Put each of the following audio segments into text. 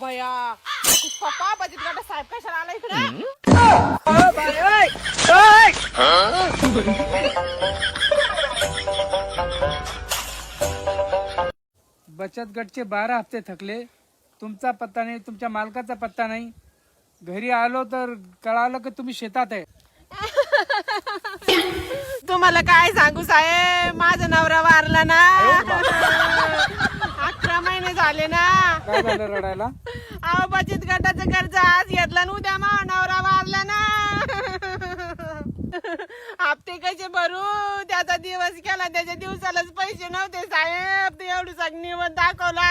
बया पप्पा बचत गट साहेब कशाला आला इकडे? बचत गटचे 12 हप्ते थकले. तुमचा पत्ता नाही, तुमच्या मालकाचा पत्ता नाही. घरी आलो तर कळालं की तुम्ही शेतात आहे. तुम्हाला काय सांगू साहेब, माझा नवरा वारला ना. 11 महिने झाले ना. काय झालं रडायला? अहो बचत गटाचं कर्ज आज घेतला ना, उद्या मा नवरा वारला ना. हप्ते कसे भरू, त्याचा दिवस केला, त्याच्या दिवसालाच पैसे नव्हते साहेब. ते एवढी निवड दाखवला.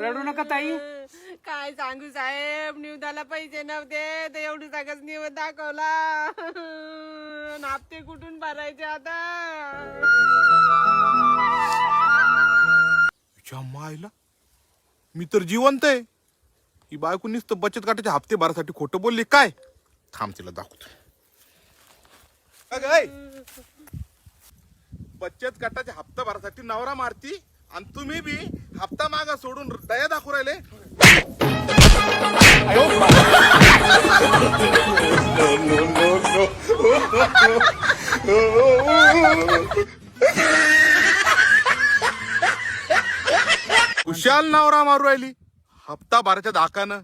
रडू नका ताई. काय सांगू साहेब, निवदाला पैसे नव्हते, तर एवढी सगळं निवड दाखवला. आणि हप्ते कुठून भरायचे आता? मायला मी तर जिवंत आहे. ही बायको नुसतं बचत गटाचे हप्ते भरासाठी खोटं बोलली काय? थांब तिला दाखवतो. अगं, ऐ, बचत गटाचे हप्ता भरासाठी नवरा मारती आणि तुम्ही बी हप्ता मागा सोडून दया दाखवू राहिले. कुशाल नवरा मारू राहिली हप्ता भराच्या धाकानं.